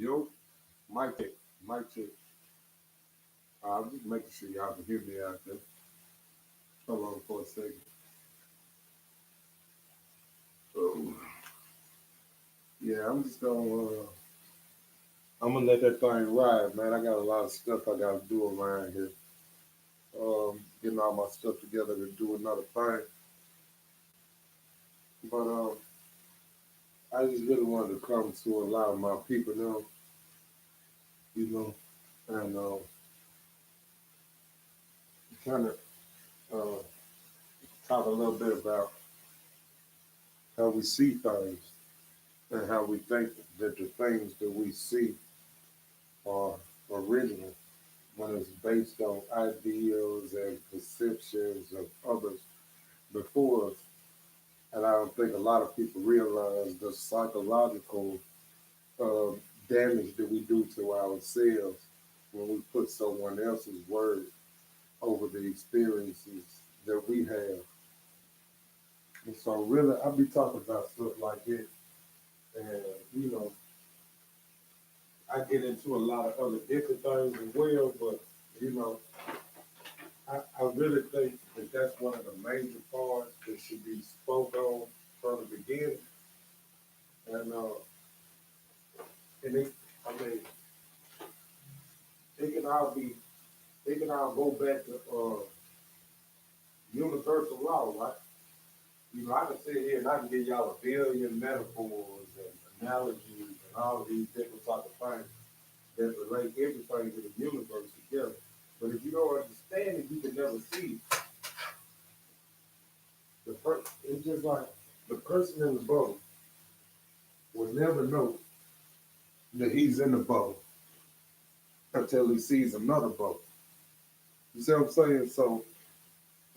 Yo, mic check, mic check. I'm just making sure y'all can hear me out there. Hold on for a second. Oh, yeah, I'm gonna let that thing ride, man. I got a lot of stuff I gotta do around here. Getting all my stuff together to do another thing. But I just really wanted to come to a lot of my people now, you know, and kind of uh, talk a little bit about how we see things and how we think that the things that we see are original when it's based on ideals and perceptions of others before us. And I don't think a lot of people realize the psychological uh, damage that we do to ourselves when we put someone else's word over the experiences that we have. And so, really, I be talking about stuff like this. And, you know, I get into a lot of other different things as well, but, you know, I really think that that's one of the major parts that should be spoke on from the beginning. And and it, I mean, it can all be, it can all go back to universal law, right? You know, I can sit here and I can give y'all a billion metaphors and analogies and all of these different type of things that relate everything to the universe together. But if you don't understand it, you can never see it. It's just like the person in the bubble will never know that he's in the bubble until he sees another bubble. You see what I'm saying? So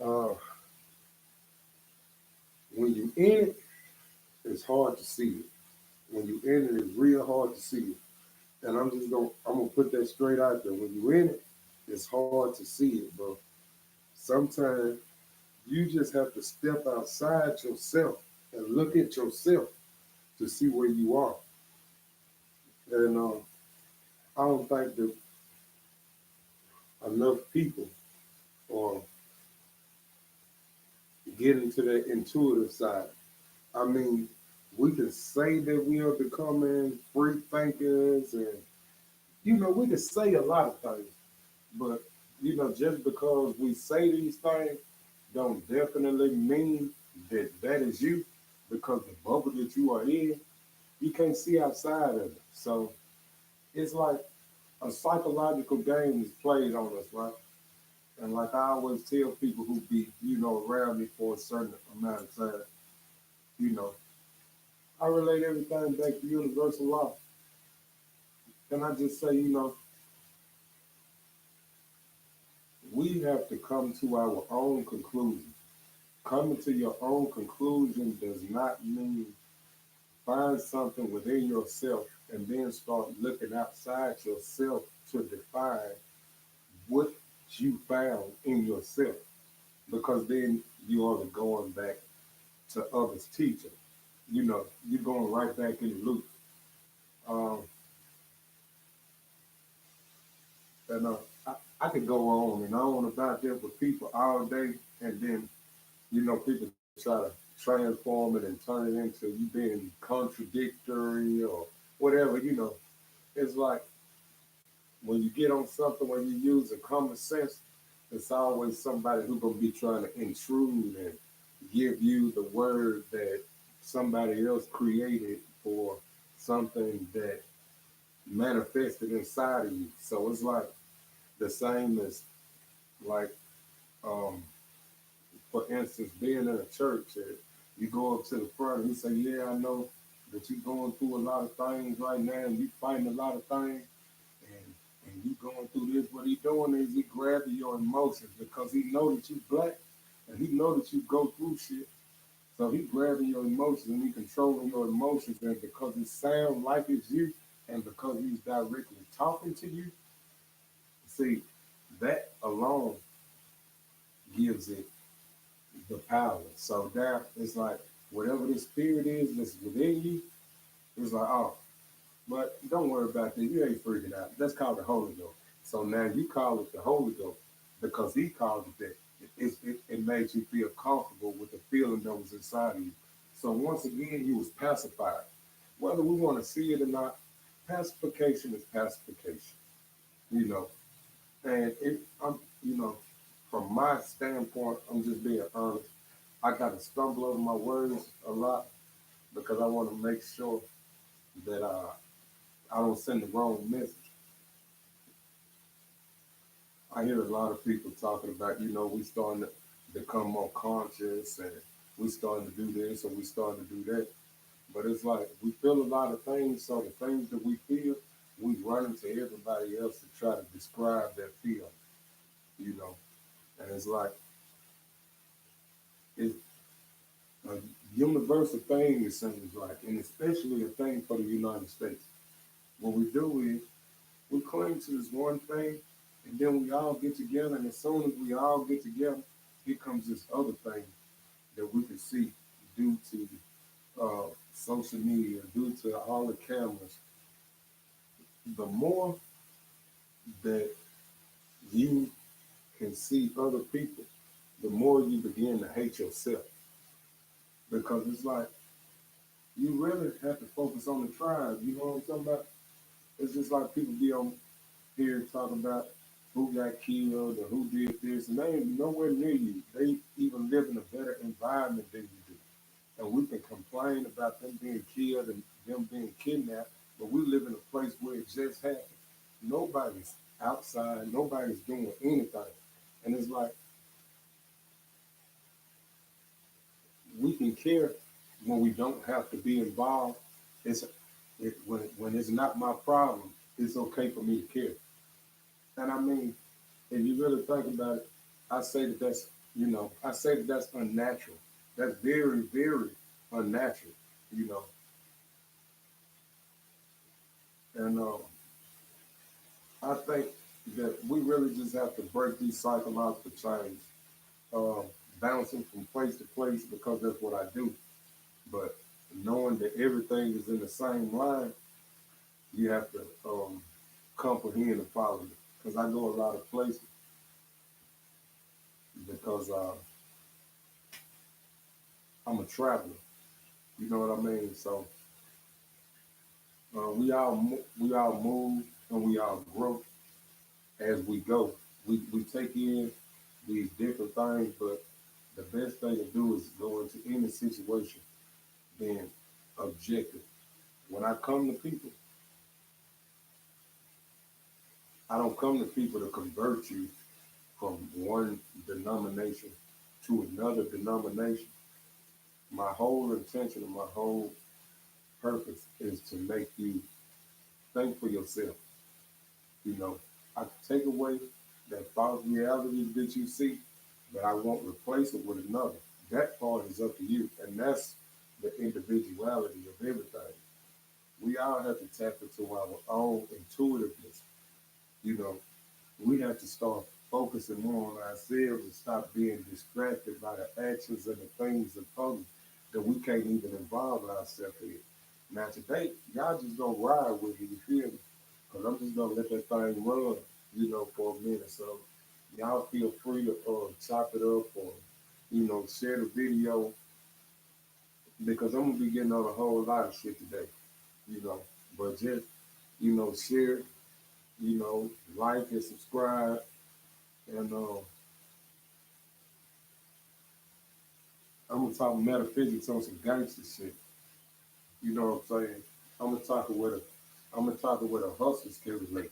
uh, when you in it, it's hard to see it. When you in it, it's real hard to see it. And I'm gonna put that straight out there. When you in it, it's hard to see it, bro. Sometimes you just have to step outside yourself and look at yourself to see where you are. And I don't think that enough people are getting to that intuitive side. I mean, we can say that we are becoming free thinkers and, you know, we can say a lot of things, but, you know, just because we say these things don't definitely mean that that is you because the bubble that you are in, you can't see outside of it. So it's like a psychological game is played on us, right? And like I always tell people who be, you know, around me for a certain amount of time, you know, I relate everything back to universal law. Can I just say, you know, we have to come to our own conclusion. Coming to your own conclusion does not mean find something within yourself and then start looking outside yourself to define what you found in yourself. Because then you are going back to others' teaching. You know, you're going right back in the loop. Um, and I could go on and on about that with people all day, and then you know people try to transform it and turn it into you being contradictory or whatever. You know, it's like when you get on something when you use a common sense, it's always somebody who's gonna be trying to intrude and give you the word that somebody else created for something that manifested inside of you. So it's like the same as like um, for instance, being in a church, you go up to the front and you say, "Yeah, I know that you're going through a lot of things right now, and you fighting a lot of things, and you going through this." What he doing is he grabbing your emotions because he know that you black, and he know that you go through shit. So he grabbing your emotions and he controlling your emotions, and because it sounds like it's you, and because he's directly talking to you, see, that alone gives it the power. So now it's like whatever the spirit is that's within you, it's like, oh, But don't worry about that. You ain't freaking out. That's called the Holy Ghost. So now you call it the Holy Ghost because he called it that. It made you feel comfortable with the feeling that was inside of you. So once again, you was pacified. Whether we want to see it or not, pacification is pacification. You know, and from my standpoint, I'm just being honest. I got to stumble over my words a lot because I want to make sure that I don't send the wrong message. I hear a lot of people talking about, we starting to become more conscious and we starting to do this and we starting to do that. But it's like we feel a lot of things, so the things that we feel, we run into everybody else to try to describe that feeling, you know. And it's like it's a universal thing, it seems like, and especially a thing for the United States. What we do is we cling to this one thing, and then we all get together, and as soon as we all get together, here comes this other thing that we can see due to social media, due to all the cameras. The more that you can see other people, the more you begin to hate yourself. Because it's like you really have to focus on the tribe. You know what I'm talking about? It's just like people be on here talking about who got killed or who did this, and they ain't nowhere near you. They even live in a better environment than you do. And we can complain about them being killed and them being kidnapped, but we live in a place where it just happened. Nobody's outside, nobody's doing anything. And it's like we can care when we don't have to be involved. When it's not my problem, it's okay for me to care. And I mean, if you really think about it, I say that I say that that's unnatural. That's very, very unnatural, you know. And I think that we really just have to break these psychological chains, uh, bouncing from place to place because that's what I do. But knowing that everything is in the same line, you have to comprehend and follow it. Because I go a lot of places because I'm a traveler. You know what I mean? So we all move and we all grow as we go. We take in these different things, but the best thing to do is go into any situation being objective. When I come to people, I don't come to people to convert you from one denomination to another denomination. My whole intention and my whole purpose is to make you think for yourself. You know, I can take away that false reality that you see, but I won't replace it with another. That part is up to you, and that's the individuality of everything. We all have to tap into our own intuitiveness. You know, we have to start focusing more on ourselves and stop being distracted by the actions and the things of others that we can't even involve ourselves in. Now today, y'all just gonna ride with it, you feel me? Because I'm just gonna let that thing run, for a minute. So y'all feel free to chop it up or, share the video because I'm gonna be getting on a whole lot of shit today, you know. But just, share, like and subscribe and I'm gonna talk metaphysics on some gangster shit. You know what I'm saying? I'm gonna talk it with a I'm gonna talk it with a hustler's can relate.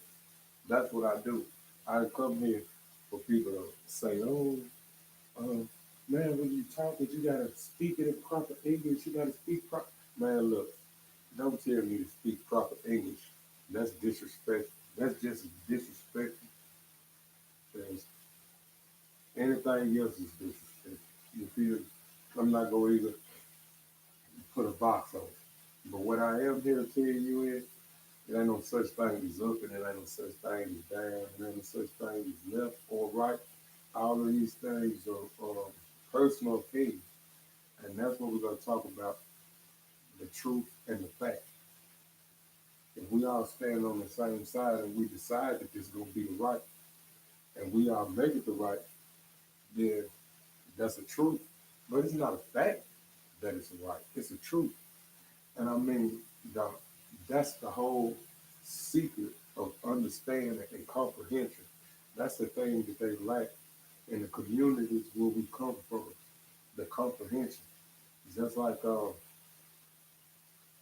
That's what I do. I come here for people to say, "Oh, uh, man, when you talking, you gotta speak it in proper English. You gotta speak proper." Man, look, don't tell me to speak proper English. That's disrespectful. That's just disrespectful. Because anything else is disrespectful. You feel? I'm not gonna even put a box on it. But what I am here to tell you is, there ain't no such thing as up and there ain't no such thing as down. There ain't no such thing as left or right. All of these things are personal opinion. And that's what we're going to talk about, the truth and the fact. If we all stand on the same side and we decide that this is gonna be the right, and we all make it the right, then that's a truth. But it's not a fact that it's right. It's a truth. And I mean, the, that's the whole secret of understanding and comprehension. That's the thing that they lack in the communities where we come from, the comprehension. Just like I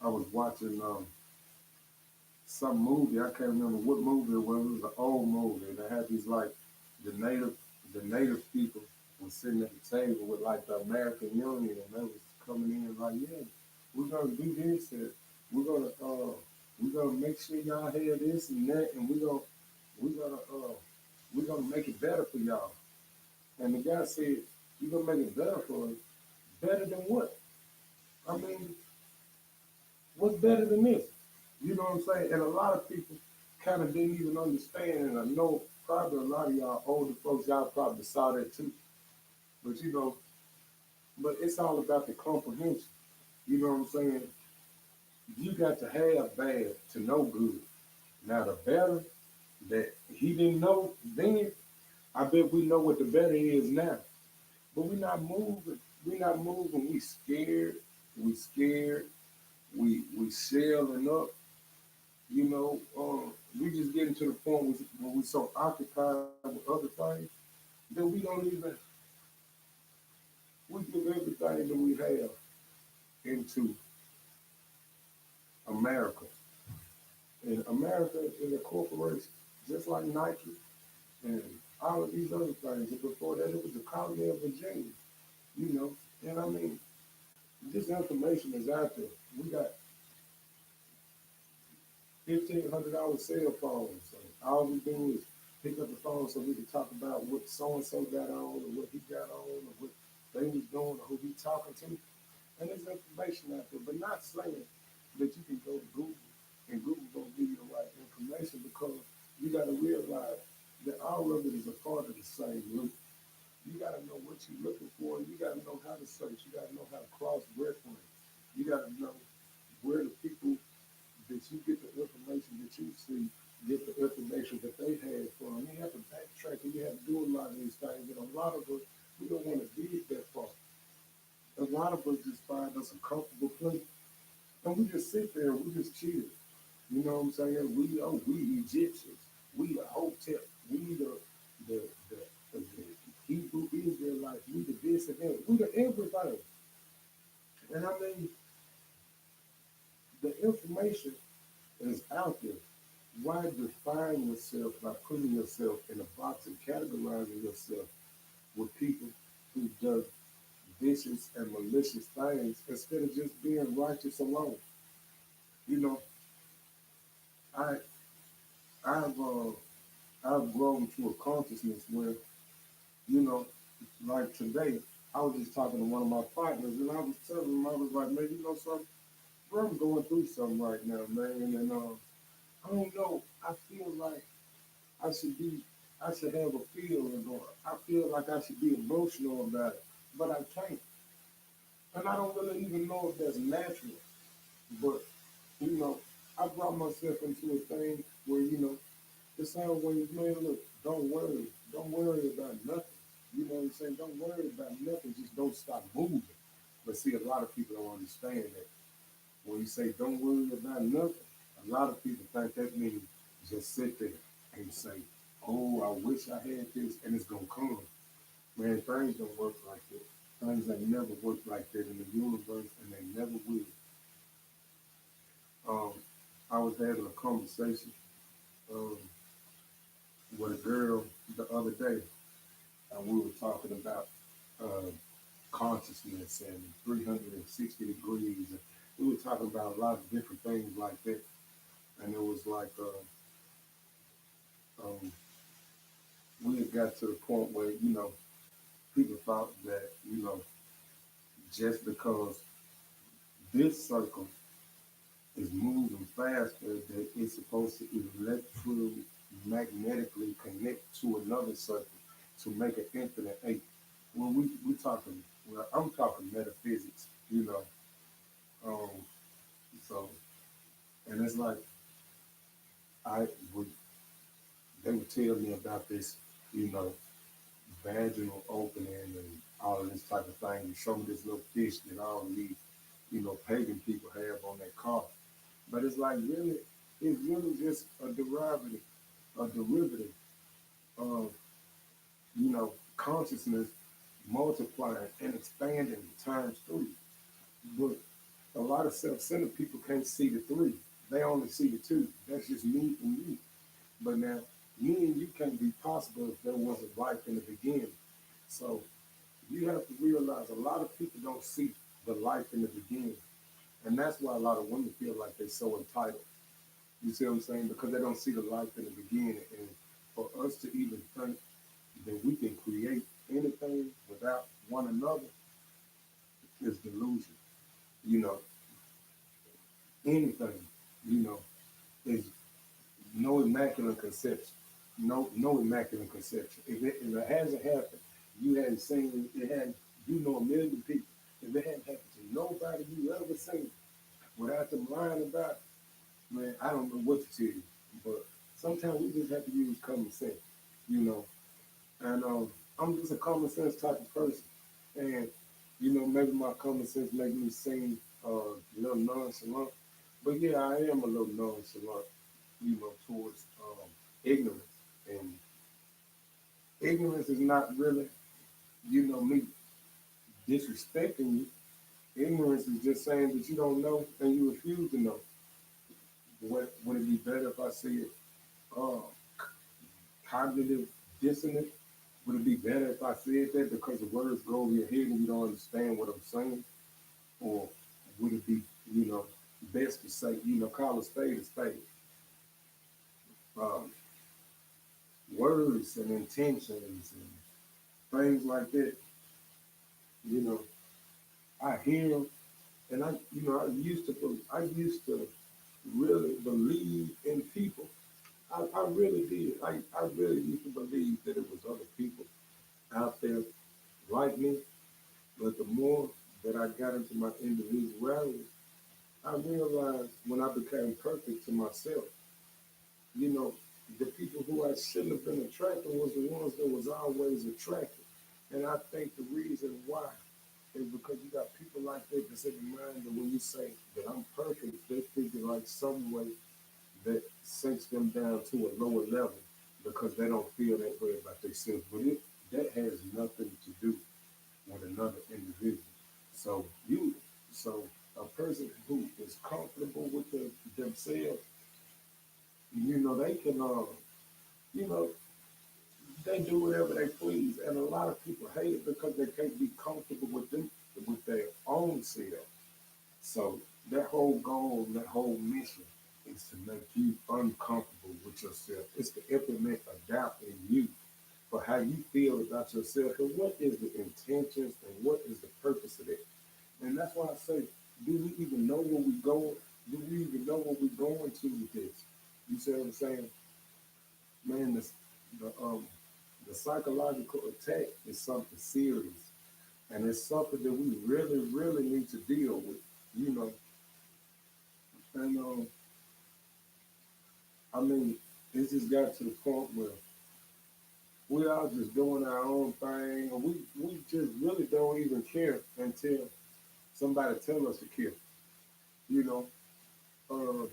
was watching some movie, I can't remember what movie it was. It was an old movie, and they had these like the native the native people were sitting at the table with like the American Union, and they was coming in like, yeah, we're gonna do this, and we're gonna uh we're gonna make sure y'all have this and that, and we're gonna make it better for y'all. And the guy said, "You gonna make it better for us? Better than what? I mean, what's better than this?" You know what I'm saying? And a lot of people kind of didn't even understand. And I know probably a lot of y'all older folks, y'all probably saw that too. But but it's all about the comprehension. You know what I'm saying? You got to have bad to know good. Now the better that he didn't know then, I bet we know what the better is now. But we're not moving. We're not moving. We scared. We scared. We shelling up. We just getting to the point where we so occupied with other things that we don't even we give everything that we have into America. And America is a corporation, just like Nike and all of these other things. And before that, it was the colony of Virginia. You know, and I mean, this information is out there. We got $1,500 cell phones. So all we do is pick up the phone so we can talk about what so and so got on, or what he got on, or what they was doing, or who he talking to. And there's information out there, but not saying that you can go to Google and Google gonna give you the right information, because you got to realize that all of it is a part of the same loop. You got to know what you're looking for. You got to know how to search. You got to know how to cross reference. You got to know where the people that you get the information that you see get the information that they had from. You have to backtrack and you have to do a lot of these things. And a lot of us, we don't want to dig that far. A lot of us just find us a comfortable place and we just sit there and we just chill. You know what I'm saying? We Egyptians. We the hotel. We the the, the Hebrew Israelites. We the this and that. We the everything. And I mean, the information is out there. Why define yourself by putting yourself in a box and categorizing yourself with people who do vicious and malicious things instead of just being righteous alone? You know, I I've I've grown to a consciousness where, you know, like today, I was just talking to one of my partners and I was telling him, I was like, man, you know something, bro, I'm going through something right now, man, and I don't know, I feel like I should be, I should have a feeling, or I feel like I should be emotional about it, but I can't. And I don't really even know if that's natural, but, you know, I brought myself into a thing where, it's always, man, look, don't worry about nothing. You know what I'm saying? Don't worry about nothing, just don't stop moving. But see, a lot of people don't understand that. When you say don't worry about nothing, a lot of people think that means just sit there and say, oh, I wish I had this and it's going to come. Man, things don't work like that. Things ain't never worked like that in the universe and they never will. Um, I was having a conversation um, with a girl the other day and we were talking about uh, consciousness and 360 degrees. And we were talking about a lot of different things like that. And it was like, um, we had got to the point where, people thought that, just because this circle is moving faster, that it's supposed to electromagnetically connect to another circle to make an infinite eight. Well, we talking, well, I'm talking metaphysics, um, so, and it's like, I would they would tell me about this, you know, vaginal opening and all of this type of thing. You show me this little fish that all of these, pagan people have on their car. But it's like really, it's really just a derivative of, consciousness multiplying and expanding times three. But a lot of self-centered people can't see the three. They only see the two. That's just me and you. But now, me and you can't be possible if there wasn't life in the beginning. So you have to realize a lot of people don't see the life in the beginning. And that's why a lot of women feel like they're so entitled. You see what I'm saying? Because they don't see the life in the beginning. And for us to even think that we can create anything without one another is delusion. You know, anything, you know, is no immaculate conception. No immaculate conception. If it hasn't happened, you hadn't seen it had a million people. If it hadn't happened to nobody you ever seen without them lying about it, man, I don't know what to tell you. But sometimes we just have to use common sense, you know. And I'm just a common sense type of person. And, maybe my common sense make me seem a little nonchalant. But yeah, I am a little nonchalant, towards ignorance. And ignorance is not really, me disrespecting you. Ignorance is just saying that you don't know and you refuse to know. Would it be better if I said uh, cognitive dissonance? Would it be better if I said that because the words go over your head and you don't understand what I'm saying? Or would it be, best to say, call a spade a spade? Um, Words and intentions and things like that, you know, I hear them and I used to really believe in people. I really did. I really used to believe that it was other people out there like me. But the more that I got into my individuality, I realized when I became perfect to myself, you know, the people who I shouldn't have been attracting was the ones that was always attracted. And I think the reason why is because you got people like that that's in your mind that when you say that I'm perfect, they figure like some way that sinks them down to a lower level because they don't feel that way about themselves. But that has nothing to do with another individual. So so a person who is comfortable with themselves, they can, you know, they do whatever they please, and a lot of people hate it because they can't be comfortable with their own self. So that whole goal, that whole mission, is to make you uncomfortable with yourself. It's to implement a doubt in you for how you feel about yourself and what is the intentions and what is the purpose of it. And that's why I say, do we even know where we're going? Do we even know what we're going to with this? You see what I'm saying? Man, the um the psychological attack is something serious. And it's something that we really, really need to deal with, you know. And I mean, it just got to the point where we are just doing our own thing, and we just really don't even care until somebody tell us to care. You know, uh,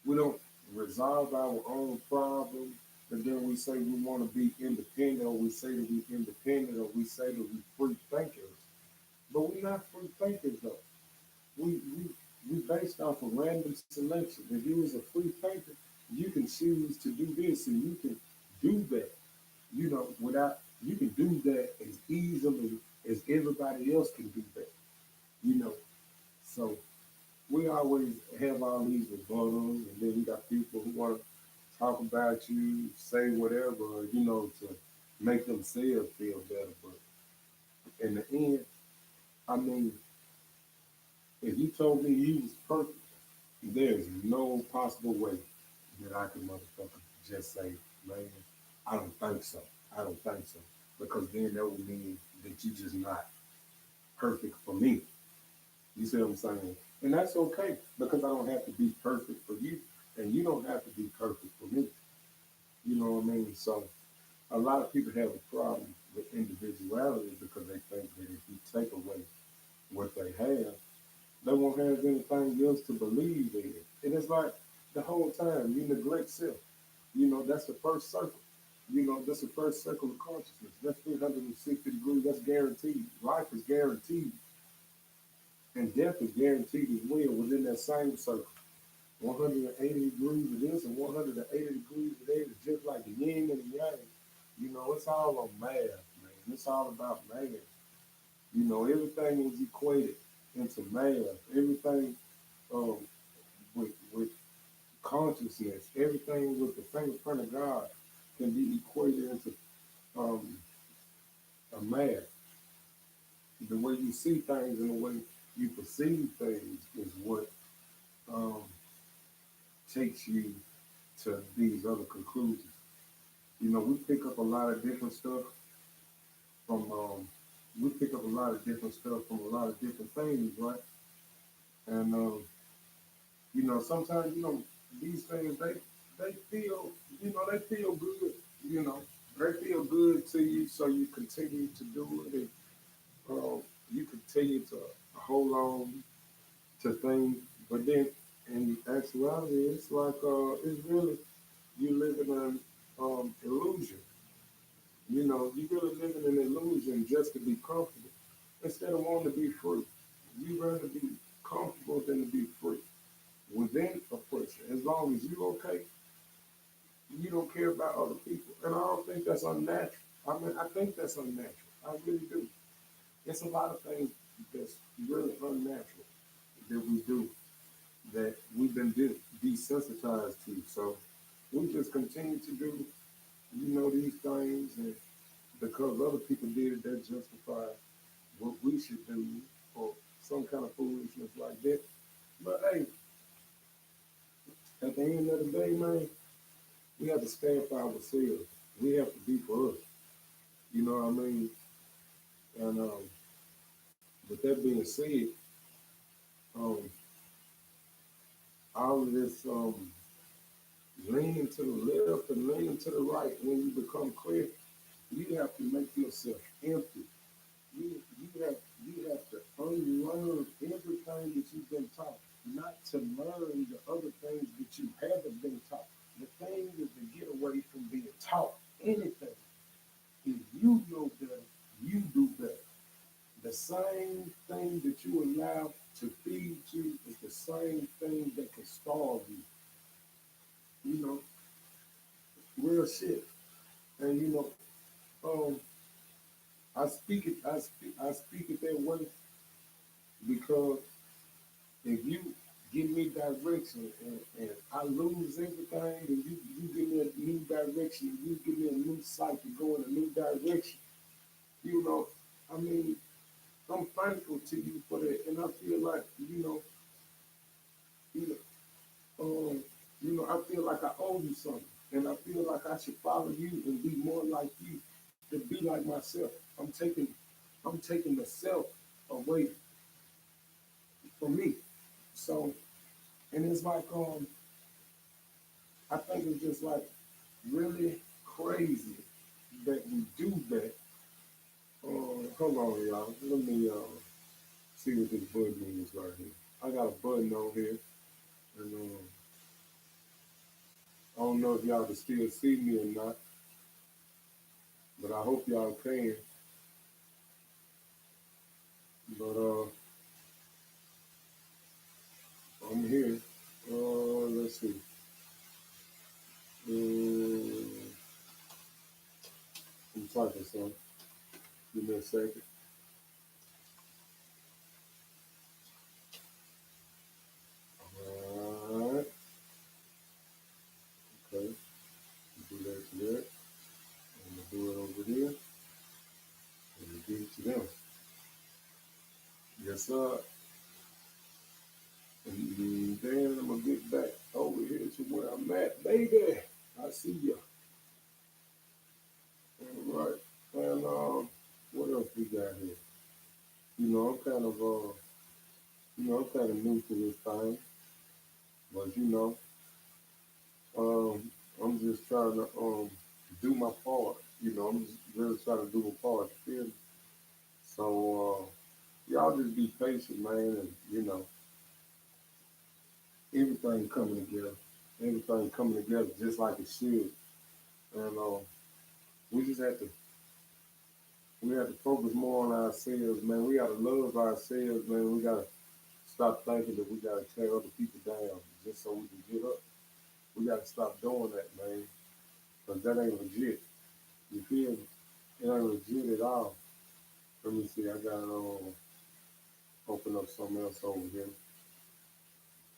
we don't resolve our own problems, and then we say we want to be independent, or we say that we're independent, or we say that we're free thinkers. But we're not free thinkers though. We based off of random selection. If you was a free thinker, you can choose to do this and you can do that. Without you can do that as easily as everybody else can do that. You know, so we always have all these rebuttals, and then we got people who want to talk about you, say whatever, to make themselves feel better. But in the end, I mean, if you told me you was perfect, there's no possible way that I can motherfucker just say, man, I don't think so. I don't think so. Because then that would mean that you just not perfect for me. You see what I'm saying? And that's okay because I don't have to be perfect for you, and you don't have to be perfect So a lot of people have a problem with individuality because they think that if you take away what they have, they won't have anything else to believe in. And it's like the whole time you neglect self. That's the first circle. That's the first circle of consciousness. That's 360 degrees. That's guaranteed. Life is guaranteed. And death is guaranteed as well within that same circle. 180 degrees of this and 180 degrees of that is just like the yin and the yang. It's all on math, man. It's all about math. Everything is equated into math. Everything um, with consciousness, everything with the fingerprint of God can be equated into um, a math. The way you see things and the way you perceive things is what um, takes you to these other conclusions. We pick up a lot of different stuff from we pick up a lot of different stuff from a lot of different things, right? And sometimes these things they feel they feel good. You know, they feel good to you, so you continue to do it, and you continue to hold on to things. But then, in actuality, it's like it's really you living in illusion. You really living in illusion just to be comfortable instead of wanting to be free. You rather be comfortable than to be free within oppression. As long as you okay, you don't care about other people. And I don't think that's unnatural. I mean, I think that's unnatural. I really do. It's a lot of things that's really unnatural that we do that we've been desensitized to. So we just continue to do, these things, and because other people did it, that justifies what we should do or some kind of foolishness like that. But hey, at the end of the day, man, we have to stand for ourselves. We have to be for us. You know what I mean? And with that being said, um, all of this leaning to the left and leaning to the right, when you become clear, you have to make yourself empty. You have to unlearn everything that you've been taught, not to learn the other things that you haven't been taught. The thing is to get away from being taught anything. If you know better, you do better. The same thing that you allow to feed you is the same thing that can starve you. You know, real shit. And um, I speak it that way because if you give me direction and I lose everything, and you give me a new direction, you give me a new sight to go in a new direction, you know, I mean, I'm thankful to you for that, and I feel like, you know, I feel like I owe you something, and I feel like I should follow you and be more like you, to be like myself. I'm taking the self away from me. So, and it's like, I think it's just like really crazy that we do that. Hold on, y'all. Let me see what this button is right here. I got a button on here, and I don't know if y'all can still see me or not, but I hope y'all can. But I'm here. Let's see. I'm typing something. Give me a second. All right. Okay. Do that to that. I'm gonna do it over here. And give it to them. Yes, sir. And then I'm gonna get back over here to where I'm at, baby. I see you. All right. And what else we got here? I'm kind of I'm kind of new to this thing, but I'm just trying to do my part. I'm just really trying to do my part. You feel me? So y'all just be patient, man, and everything coming together. Everything coming together just like it should. And we just have to focus more on ourselves, man. We gotta love ourselves, man. We gotta stop thinking that we gotta tear other people down just so we can get up. We gotta stop doing that, man. Cause that ain't legit. You feel me? It ain't legit at all. Let me see. I got open up something else over here.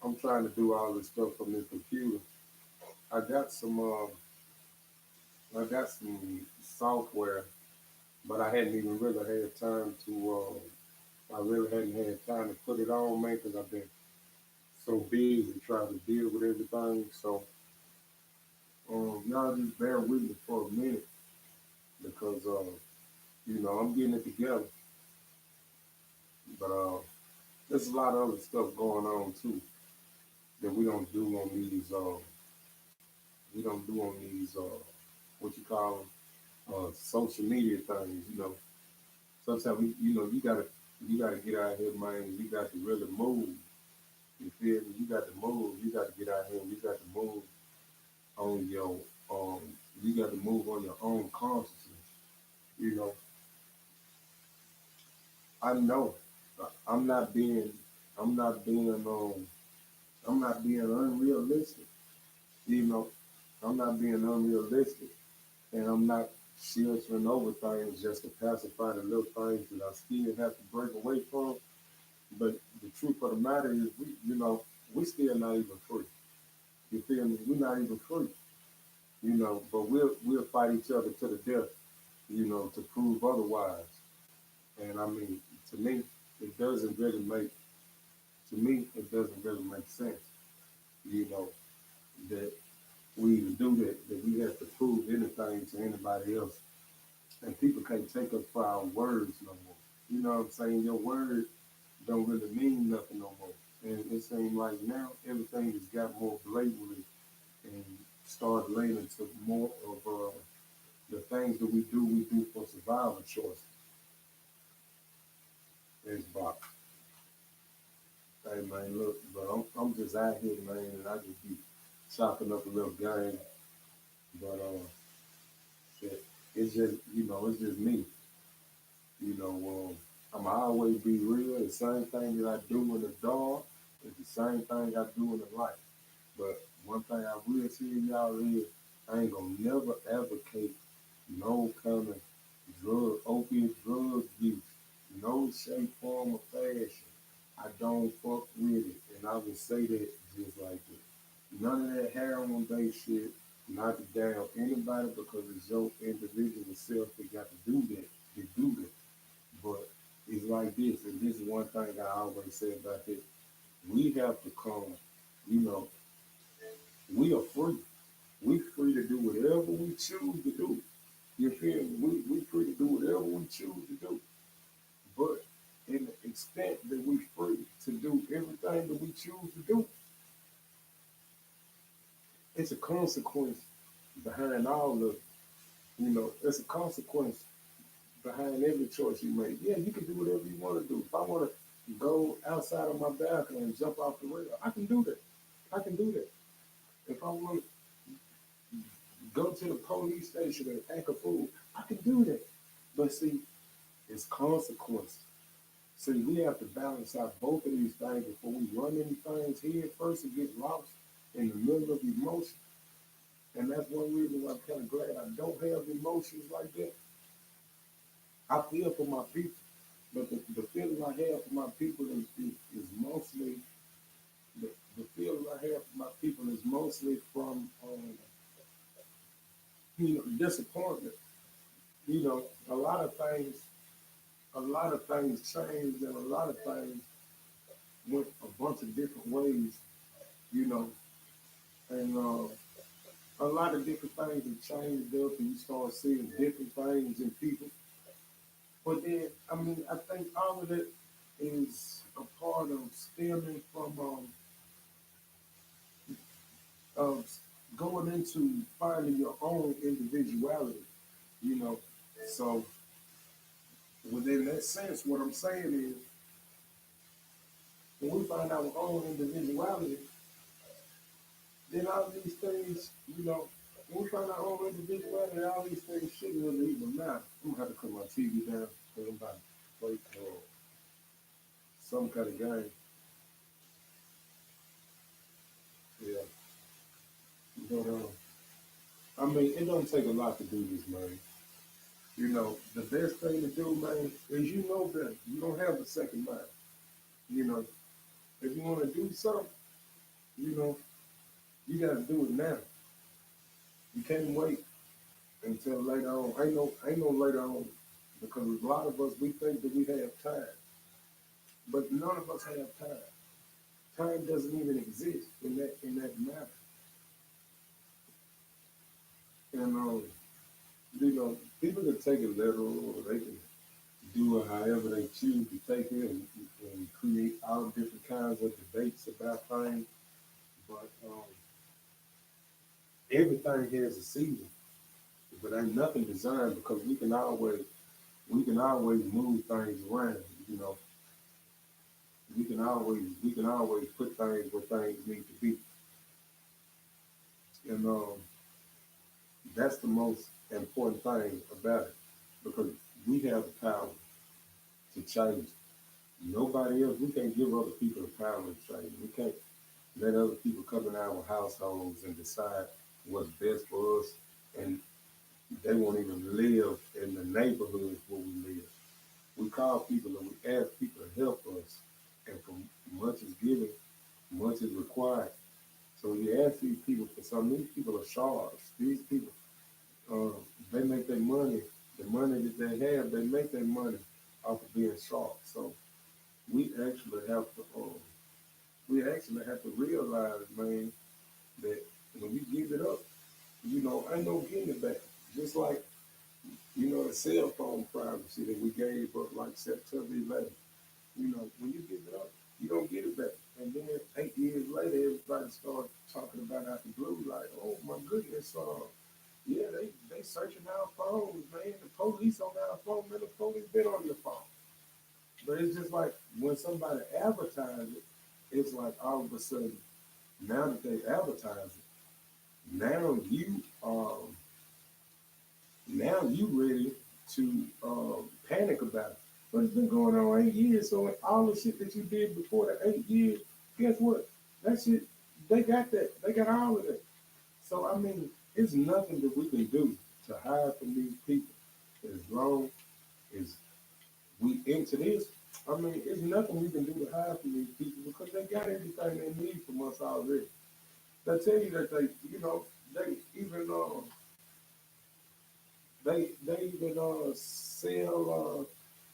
I'm trying to do all this stuff from this computer. I got some. I got some software, but I hadn't even really had time to. I really hadn't had time to put it on, man, because I've been so busy trying to deal with everything. So y'all just bear with me for a minute because I'm getting it together. But there's a lot of other stuff going on too that we don't do on these. We don't do on these. What you call them? Social media things. Sometimes you gotta get out here, man. You got to really move. You feel me? You got to move. You got to get out here. You got to move on your um. You got to move on your own consciousness. You know, I know. I'm not being. I'm not being. I'm not being unrealistic. You know, I'm not being unrealistic, and I'm not sheltering over things just to pacify the little things that I still have to break away from. But the truth of the matter is, we still not even free. You feel me? We're not even free. But we'll fight each other to the death. To prove otherwise. And I mean, to me, it doesn't really make. To me, it doesn't really make sense. You know that we even do that. That we have to prove anything to anybody else, and people can't take us for our words no more. You know what I'm saying? Your word don't really mean nothing no more. And it seems like now everything has got more blatantly and start leaning to more of the things that we do for survival choices. Is box. Hey man, look, but I'm just out here, man, and I just be chopping up a little game. But shit, it's just it's just me. I'm always be real. The same thing that I do in the dark is the same thing I do in the light. But one thing I will tell y'all is I ain't gonna never advocate no kind of opiate drug use, no shape, form, or fashion. I don't fuck with it, and I will say that just like that. None of that heroin based shit, not to down anybody because it's your individual self that got to do that. They do that. But it's like this, and this is one thing I always say about it. We have to come, you know, we are free. We free to do whatever we choose to do. You feel me? We free to do whatever we choose to do. But in the extent that we free to do everything that we choose to do, it's a consequence behind all of it. It's a consequence behind every choice you make. Yeah, you can do whatever you want to do. If I want to go outside of my balcony and jump off the rail, I can do that. I can do that. If I want to go to the police station and act a fool, I can do that. But see, it's consequences. See, we have to balance out both of these things before we run into things here first and get lost in the middle of emotion. And that's one reason why I'm kind of glad I don't have emotions like that. I feel for my people, but the feeling I have for my people is mostly the, the feeling I have for my people is mostly from disappointment. A lot of things changed and a lot of things went a bunch of different ways, you know, and a lot of different things have changed up and you start seeing different things in people. But then, I mean, I think all of it is a part of stemming from of going into finding your own individuality, you know. So within that sense, what I'm saying is when we find our own individuality, then all these things, when we find our own individuality, all these things shouldn't really even matter. I'm gonna have to cut my TV down because I'm about to play some kind of game. Yeah. But I mean, it don't take a lot to do this, man. The best thing to do, man, is you know better. You don't have a second mind. You know, if you want to do something, you know, you got to do it now. You can't wait until later on. Ain't no later on, because a lot of us we think that we have time, but none of us have time. Time doesn't even exist in that matter. And people can take it literal, or they can do it however they choose to take it, and create all different kinds of debates about things. But everything has a season, but ain't nothing designed, because we can always move things around. You know, we can always put things where things need to be, and that's the most important thing about it, because we have the power to change. Nobody else. We can't give other people the power to change. We can't let other people come in our households and decide what's best for us, and they won't even live in the neighborhoods where we live. We call people and we ask people to help us, and from much is given, much is required. So you ask these people for something. These people are sharks. These people, uh, they make their money. The money that they have, they make their money off of being sharks. So we actually have to, realize, man, that when you give it up, ain't no getting it back. Just like, the cell phone privacy that we gave up like September 11th. When you give it up, you don't get it back. And then 8 years later, everybody started talking about out the blue, like, oh my goodness, yeah, they searching our phones, man. The police on our phone, man. The police been on your phone. But it's just like when somebody advertises it, it's like all of a sudden, now that they advertise it, now you ready to panic about it. But it's been going on 8 years, so all the shit that you did before the 8 years, guess what? That shit, they got that. They got all of that. So I mean, it's nothing that we can do to hide from these people as long as we into this. I mean, it's nothing we can do to hide from these people, because they got everything they need from us already. They tell you that they even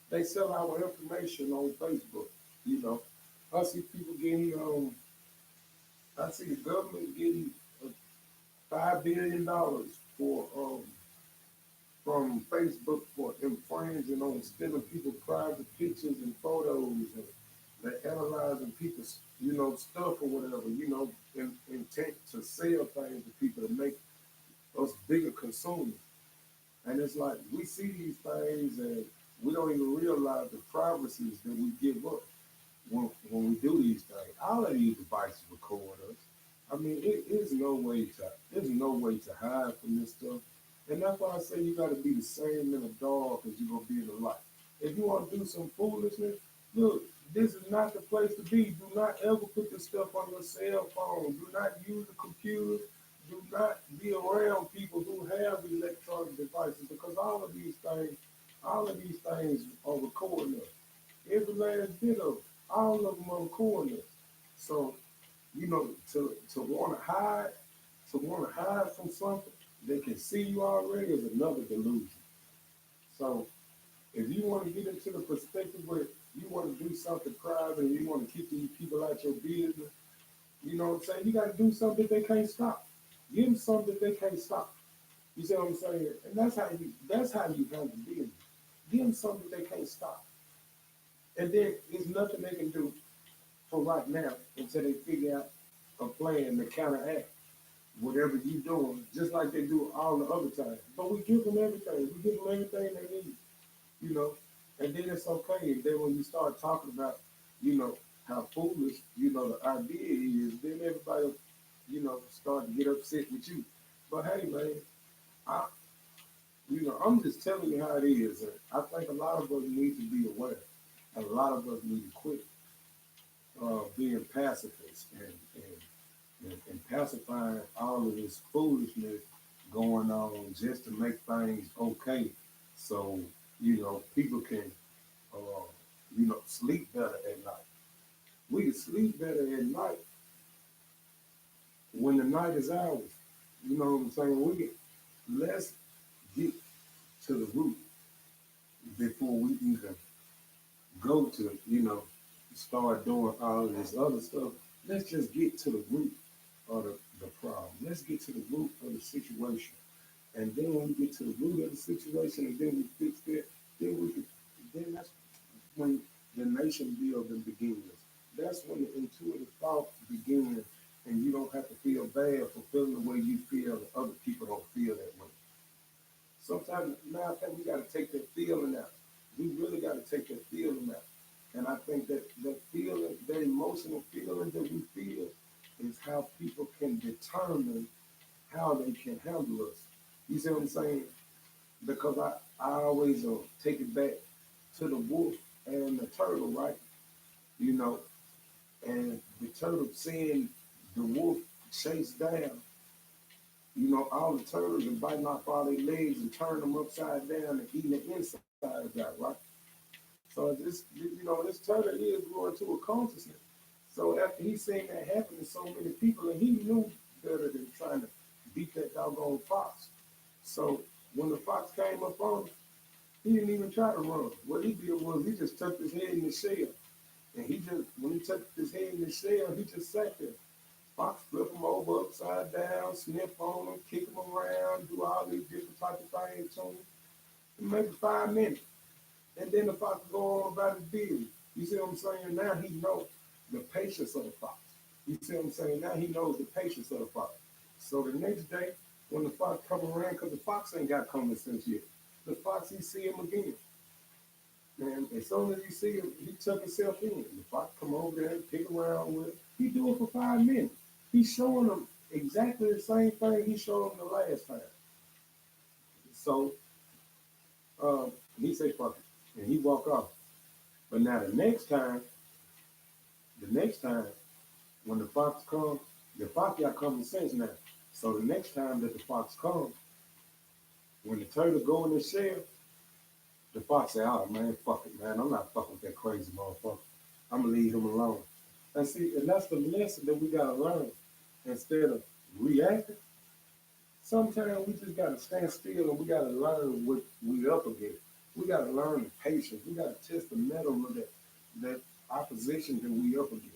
they sell our information on Facebook. You know, I see people getting I see the government getting $5 billion for from Facebook for infringing on stealing people's private pictures and photos, and they're analyzing people's stuff or whatever, in intent to sell things to people to make us bigger consumers. And it's like we see these things and we don't even realize the privacies that we give up when we do these things. All of these devices record us. I mean, there's no way to hide from this stuff. And that's why I say you got to be the same in the dark as you're gonna be in the light. If you want to do some foolishness, look, this is not the place to be. Do not ever put this stuff on your cell phone. Do not use a computer. Do not be around people who have electronic devices, because all of these things are recording us. Every last bit of it, all of them are recording us. So to want to hide from something they can see you already is another delusion. So if you want to get into the perspective where you want to do something private and you want to keep these people out your business, you know what I'm saying? You got to do something that they can't stop. Give them something that they can't stop. You see what I'm saying? And that's how you handle business. Give them something they can't stop. And then there's nothing they can do for right now until they figure out a plan to counteract. whatever you doing, just like they do all the other times. But we give them everything. We give them everything they need, you know. And then it's okay. And then when you start talking about, you know, how foolish, you know, the idea is, then everybody, you know, start to get upset with you. But hey, man, I, you know, I'm just telling you how it is. And I think a lot of us need to be aware. A lot of us need to quit being pacifists and pacifying all of this foolishness going on just to make things okay. So, you know, people can, uh, you know, sleep better at night. We can sleep better at night when the night is ours. You know what I'm saying? Let's get to the root before we even go to, you know, start doing all of this other stuff. Let's just get to the root of the problem. Let's get to the root of the situation. And then when we get to the root of the situation and then we fix that, then we can, then that's when the nation building begins. That's when the intuitive thought begins, and you don't have to feel bad for feeling the way you feel, and other people don't feel that way. Sometimes now I think we got to take that feeling out. We really got to take that feeling out. And I think that that feeling, that emotional feeling that we feel, is how people can determine how they can handle us. You see what I'm saying? Because I always take it back to the wolf and the turtle, right? You know, and the turtle seeing the wolf chase down, you know, all the turtles and biting off all their legs and turning them upside down and eating the insides out, right? So this, you know, this turtle is growing to a consciousness. So after he seen that happen to so many people, and he knew better than trying to beat that doggone fox. So when the fox came up on him, he didn't even try to run. What he did was he just tucked his head in the shell. And he just, when he tucked his head in the shell, he just sat there. Fox flip him over upside down, sniff on him, kick him around, do all these different types of things to him in maybe 5 minutes. And then the fox go on about his business. You see what I'm saying? Now he knows the patience of the fox. You see what I'm saying? Now he knows the patience of the fox. So the next day, when the fox come around, because the fox ain't got common sense yet, the fox, he see him again. And as soon as he see him, he tuck himself in. The fox come over there and pick around with him. He do it for 5 minutes. He's showing them exactly the same thing he showed them the last time. So he say fuck it. And he walk off. But now the next time when the fox comes, the fox got common sense now. So the next time that the fox comes, when the turtle go in the shell, the fox say, "Oh man, fuck it, man. I'm not fucking with that crazy motherfucker. I'm gonna leave him alone." And see, and that's the lesson that we gotta learn. Instead of reacting, sometimes we just gotta stand still and we gotta learn what we up against. We gotta learn the patience. We gotta test the metal of that opposition that we up against.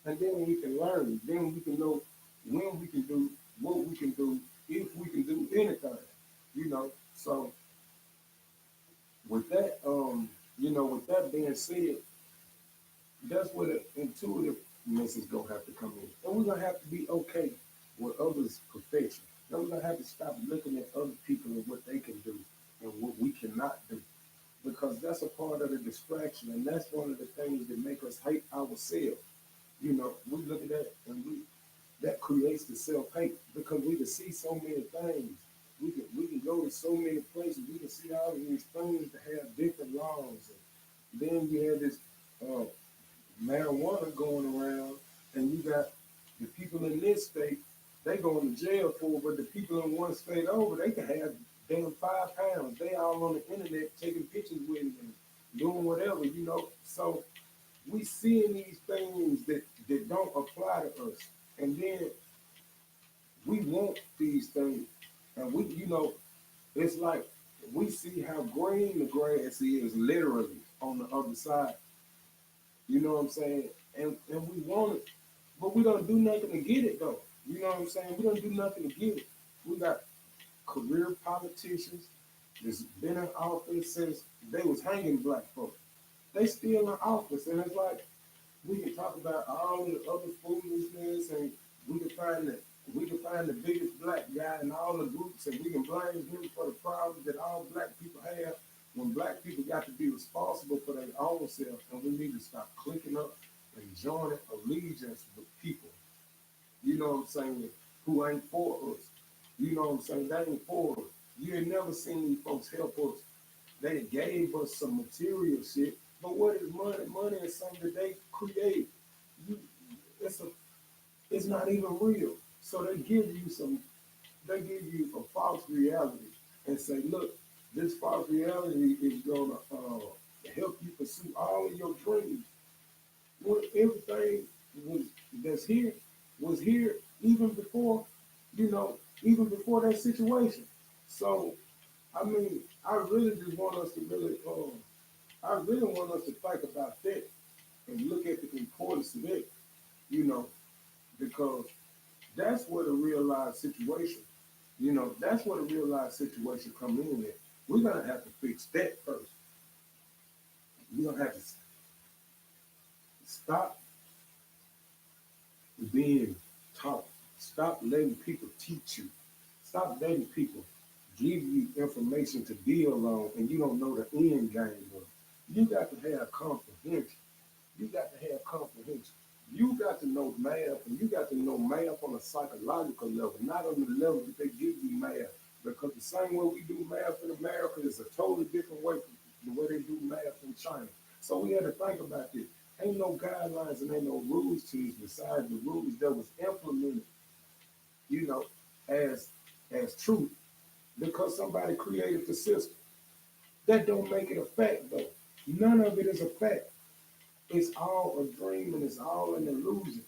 And then we can learn. Then we can know when we can do what we can do, if we can do anything. You know. So with that, you know, with that being said, that's where the intuitiveness is gonna have to come in. And we're gonna have to be okay with others' perfection. And we're gonna have to stop looking at other people and what they can do and what we cannot do. Because that's a part of the distraction and that's one of the things that make us hate ourselves. You know, we look at that and we that creates the self hate because we can see so many things. We can go to so many places. We can see all of these things that have different laws. And then you have this uh, marijuana going around, and you got the people in this state, they going to jail for it, but the people in one state over, they can have damn 5 pounds. They all on the internet taking pictures with it and doing whatever, you know. So we seeing these things that don't apply to us. And then we want these things. And we, you know, it's like we see how green the grass is literally on the other side. You know what I'm saying? And we want it, but we don't do nothing to get it though. You know what I'm saying? We don't do nothing to get it. We got career politicians that's been in office since they was hanging black folks. They still in office, and it's like we can talk about all the other foolishness, and we can find that we can find the biggest black guy in all the groups and we can blame him for the problems that all black people have when black people got to be responsible for their own self and we need to stop clicking up and joining allegiance with people, you know what I'm saying, who ain't for us. You know what I'm saying? They ain't for us. You ain't never seen these folks help us. They gave us some material shit, but what is money? Money is something that they create. You, it's a, it's not even real. So they give you a false reality and say, look, this false reality is gonna help you pursue all of your dreams. When everything was that's here was here even before, even before that situation. So I mean, I really just want us to really, I really want us to think about that and look at the importance of that, you know, because that's where the real life situation, that's where the real life situation come in at. We're gonna have to fix that first. We're gonna have to stop being taught. Stop letting people teach you. Stop letting people give you information to build on and you don't know the end game of. You got to have comprehension. You got to have comprehension. You got to know math, and you got to know math on a psychological level, not on the level that they give you math. Because the same way we do math in America is a totally different way from the way they do math in China. So we had to think about this. Ain't no guidelines and ain't no rules to this besides the rules that was implemented, you know, as as truth because somebody created the system. That don't make it a fact though. None of it is a fact. It's all a dream and it's all an illusion.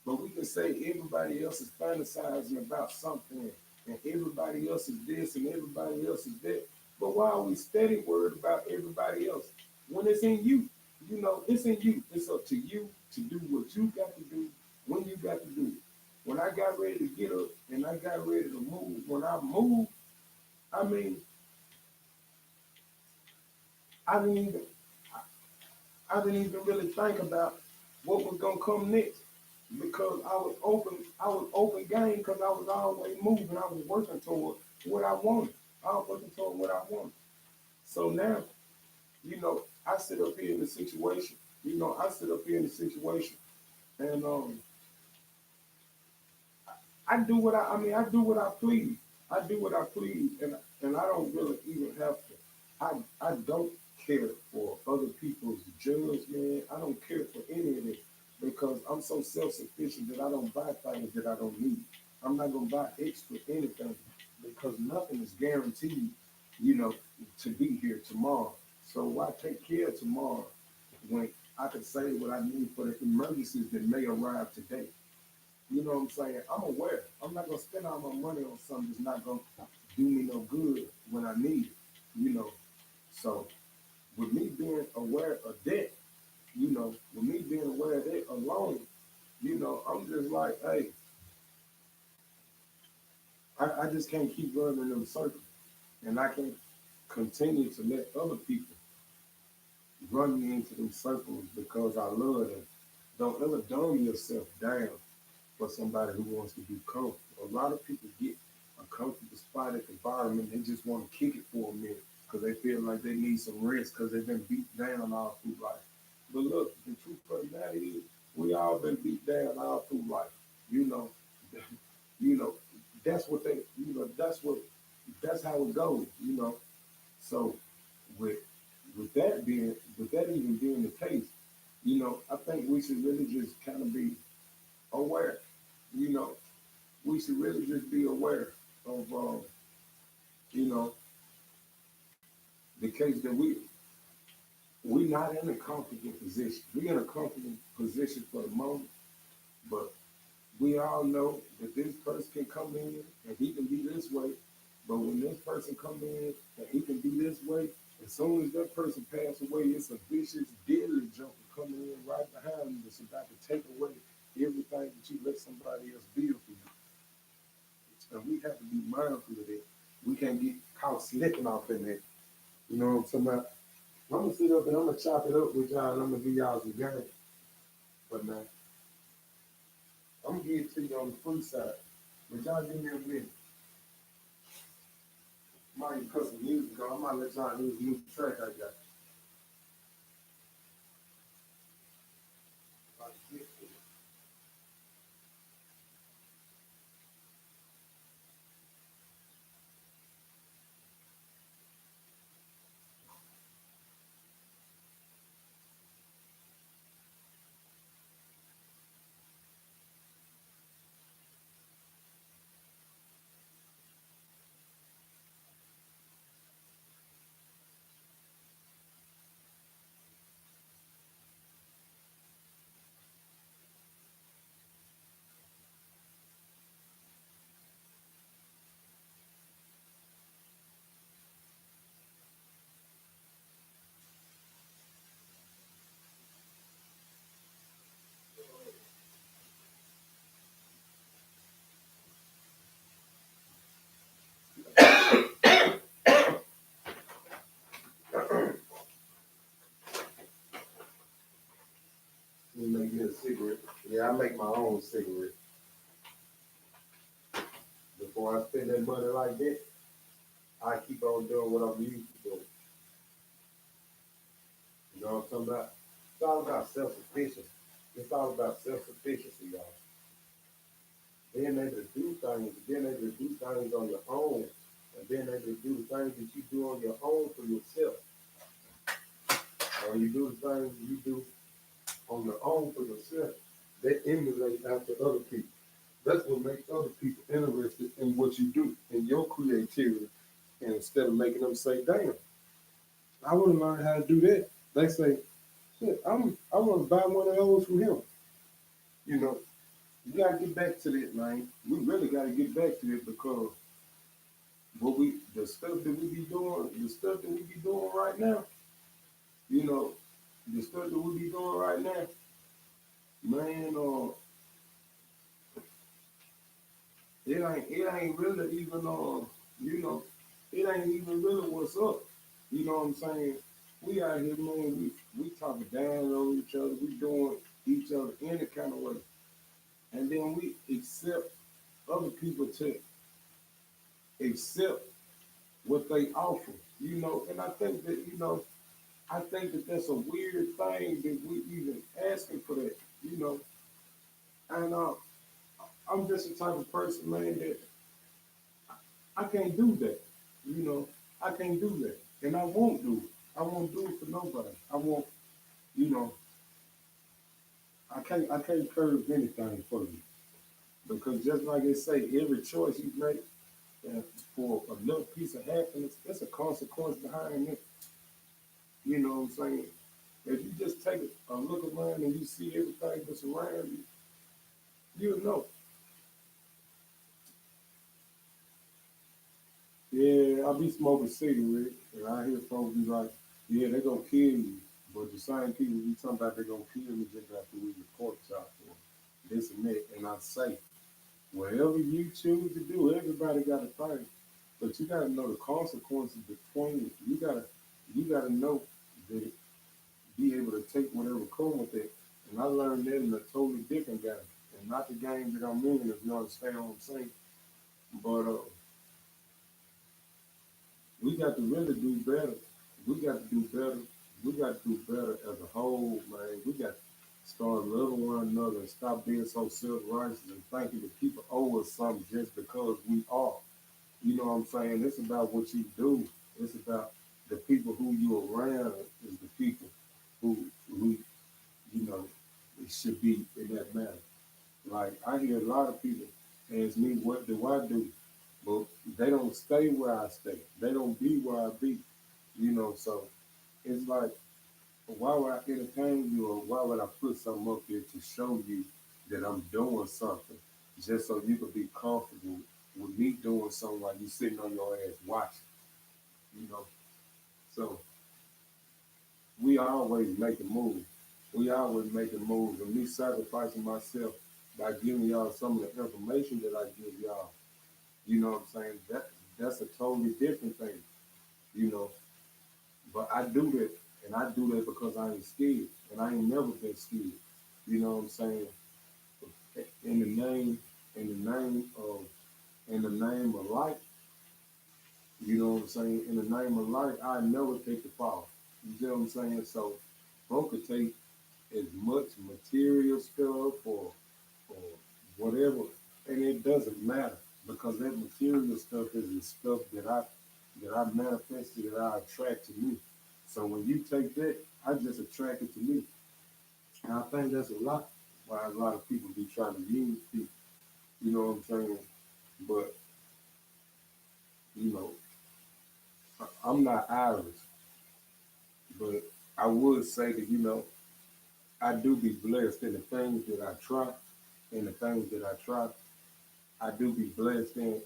But we can say everybody else is fantasizing about something and everybody else is this and everybody else is that. But why are we steady worried about everybody else? When it's in you, it's in you. It's up to you to do what you got to do when you got to do it. When I got ready to get up and I got ready to move, when I moved, I mean, I didn't even I didn't even really think about what was gonna come next because I was open game because I was always moving. I was working toward what I wanted. I was working toward what I wanted. So now, I sit up here in the situation. I sit up here in the situation, and I do what I please. I do what I please, and I don't really even have to. I don't care for other people's judgment. I don't care for any of it because I'm so self sufficient that I don't buy things that I don't need. I'm not gonna buy extra anything because nothing is guaranteed, you know, to be here tomorrow. So why take care of tomorrow when I can save what I need for the emergencies that may arrive today? You know what I'm saying? I'm aware. I'm not gonna spend all my money on something that's not gonna do me no good when I need it. You know. So with me being aware of that, with me being aware of that alone, I'm just like, hey, I just can't keep running in them circles. And I can't continue to let other people run me into them circles because I love them. Don't ever dumb yourself down for somebody who wants to be comfortable. A lot of people get a comfortable spot at the bottom and they just want to kick it for a minute because they feel like they need some rest because they've been beat down all through life. But look, the truth of the matter is, we all been beat down all through life. You know, you know, that's what they, that's how it goes. So with with that even being the case, I think we should really just kind of be aware. You know, we should really just be aware of, you know, the case that we not in a comfortable position. We're in a comfortable position for the moment, but we all know that this person can come in and he can be this way. But when this person come in and he can be this way, as soon as that person pass away, it's a vicious, deadly jump coming in right behind you that's about to take away everything that you let somebody else build for you. And we have to be mindful of that. We can't get caught slipping off in that. You know what I'm talking about? I'm gonna sit up and I'm gonna chop it up with y'all and I'm gonna give y'all some game. But man, I'm gonna give it to you on the free side. But y'all give me a minute. Might put some music on. I might let y'all lose new track I got. Let me get a cigarette. Yeah, I make my own cigarette. Before I spend that money like that, I keep on doing what I'm used to doing. You know what I'm talking about? It's all about self-sufficiency. It's all about self-sufficiency, y'all. Being able to do things, being able to do things on your own, and being able to do the things that you do on your own for yourself. Or you do the things you do on your own for yourself, they emulate after other people. That's what makes other people interested in what you do, in your creativity. And instead of making them say, damn, I want to learn how to do that. They say, shit, I want to buy one of those from him. You know, you gotta get back to that, man. We really gotta get back to it because the stuff that we be doing, the stuff that we be doing right now, you know, the stuff that we be doing right now, man, it ain't really even you know, it ain't even really what's up. You know what I'm saying? We out here, man, we talking down on each other, we doing each other any kind of way. And then we accept other people to accept what they offer, you know. And I think that, I think that that's a weird thing that we even asking for that, you know. And I'm just the type of person, man, that I can't do that, you know. I can't do that, and I won't do it. I won't do it for nobody. I won't, you know. I can't curve anything for you because just like they say, every choice you make uh, for a little piece of happiness, there's a consequence behind it. You know what I'm saying? If you just take a look around and you see everything that's around you, you'll know. Yeah, I be smoking cigarettes, and I hear folks be like, "Yeah, they gonna kill you," but the same people be talking about they gonna kill me just after we report y'all for this and that. And I say, whatever you choose to do, everybody got a thing, but you gotta know the consequences between it. You gotta know that be able to take whatever come with it. And I learned that in a totally different game, and not the game that I'm in, if you understand what I'm saying. But we got to really do better. We got to do better. We got to do better as a whole, man. We got to start loving one another and stop being so self-righteous and thinking that people owe us something just because we are. You know what I'm saying? It's about what you do. It's about the people who you around is the people who you know it should be in that manner. Like I hear a lot of people ask me, "What do I do?" But they don't stay where I stay. They don't be where I be. You know, so it's like, why would I entertain you, or why would I put something up there to show you that I'm doing something just so you could be comfortable with me doing something while you sitting on your ass watching? You know, so we always making moves. We always making moves, and me sacrificing myself by giving y'all some of the information that I give y'all. You know what I'm saying? That's a totally different thing. You know, but I do that, and I do that because I ain't scared, and I ain't never been scared. You know what I'm saying? In the name, in the name of in the name of life, you know what I'm saying? In the name of life, I never take the fall. You see what I'm saying? So, bro could take as much material stuff or whatever, and it doesn't matter because that material stuff is the stuff that I manifested that I attract to me. So when you take that, I just attract it to me, and I think that's a lot why a lot of people be trying to use people. You know what I'm saying? But you know, I'm not Irish, but I would say that I do be blessed in the things that I try, and the things that I try, I do be blessed in.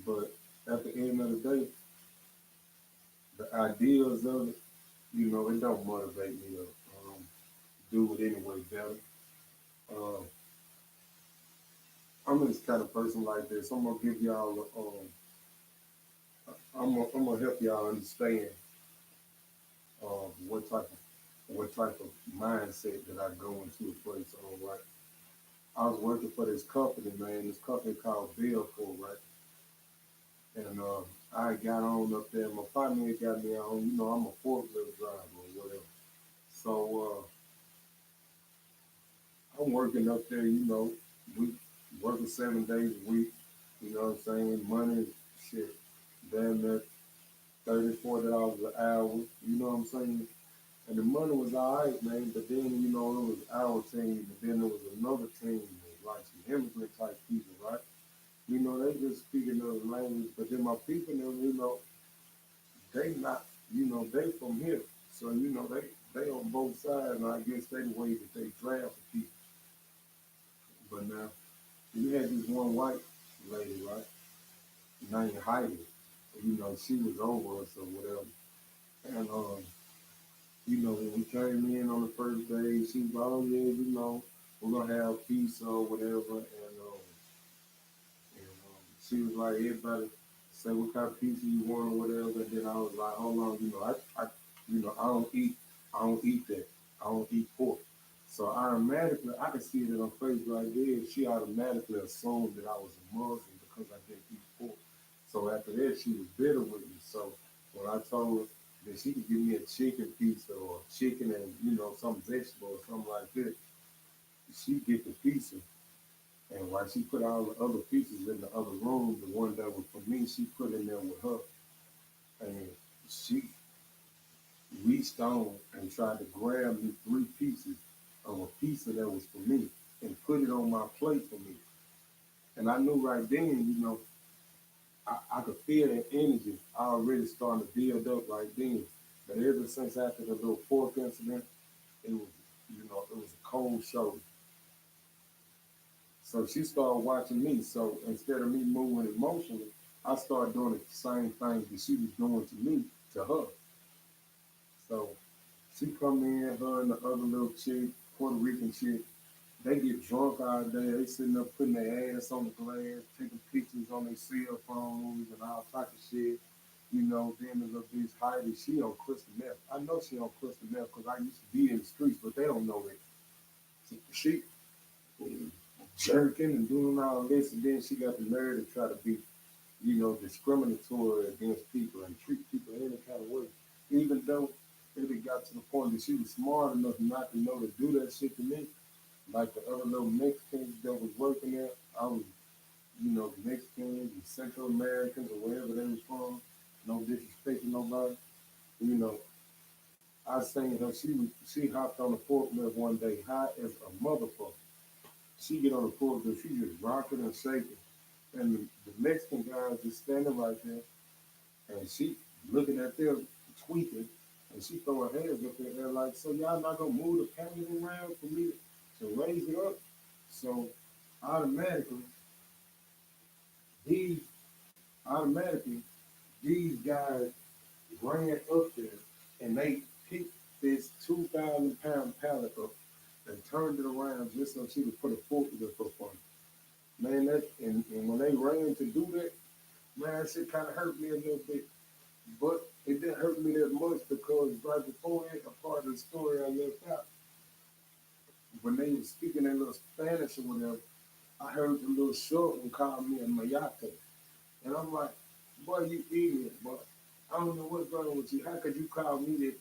But at the end of the day, the ideas of it, it don't motivate me to do it anyway better. Um, I'm this kind of person like this. I'm gonna give y'all. I'm gonna help y'all understand what type of mindset that I go into a place on. Right. I was working for this company, man. This company called Billfour, right? And I got on up there. My partner got me on. I'm a forklift driver or whatever. So I'm working up there. We working 7 days a week. You know what I'm saying? Money, shit, damn near $30, $40 an hour. You know what I'm saying? And the money was all right, man. But then, it was our team. But then there was another team, like some immigrant type people, right? They just speaking another language. But then my people, they not, they from here. So, they on both sides. And I guess they the way that they draft the people. But now, you had this one white lady, right? Named Heidi. She was over us or whatever. And when we came in on the first day, she was like, oh yeah, we're gonna have pizza or whatever. And she was like, everybody say what kind of pizza you want or whatever. And then I was like, hold on, I don't eat that. I don't eat pork. So automatically, I could see it in her face right there. She automatically assumed that I was a Muslim because I didn't eat pork. So after that, she was bitter with me. So when I told her that she could give me a chicken pizza or chicken and some vegetable or something like that, she get the pizza. And while she put all the other pieces in the other room, the one that was for me, she put in there with her. And she reached on and tried to grab me 3 pieces of a pizza that was for me and put it on my plate for me. And I knew right then, I could feel that energy already starting to build up right then. But ever since after the little pork incident, it was, it was a cold shoulder. So she started watching me. So instead of me moving emotionally, I started doing the same things that she was doing to me, to her. So she come in, her and the other little chick, Puerto Rican chick, they get drunk all day. They sitting up putting their ass on the glass, taking pictures on their cell phones and all type of shit. Then there's a bitch Heidi, she on crystal meth. I know she on crystal meth because I used to be in the streets, but they don't know that. She jerking and doing all this, and then she got the nerve to try to be, discriminatory against people and treat people any kind of way. Even though it had got to the point that she was smart enough not to know to do that shit to me. Like the other little Mexicans that was working there, I was, Mexicans and Central Americans or wherever they was from, no disrespect to nobody. You know, I seen her, she hopped on the forklift one day high as a motherfucker. She get on the forklift, she just rocking and shaking. And the Mexican guys just standing right there, and she looking at them, tweaking, and she throw her hands up in the air like, so y'all not gonna move the panel around for me to raise it up? So automatically, these automatically these guys ran up there and they picked this 2,000-pound pallet up and turned it around just so she could put a forklift up on it. Man, and when they ran to do that, man, that shit kind of hurt me a little bit. But it didn't hurt me that much because right before it, a part of the story I left out, when they were speaking that little Spanish or whatever, I heard the little short one call me a mayate. And I'm like, boy, you idiot, but I don't know what's wrong with you. How could you call me that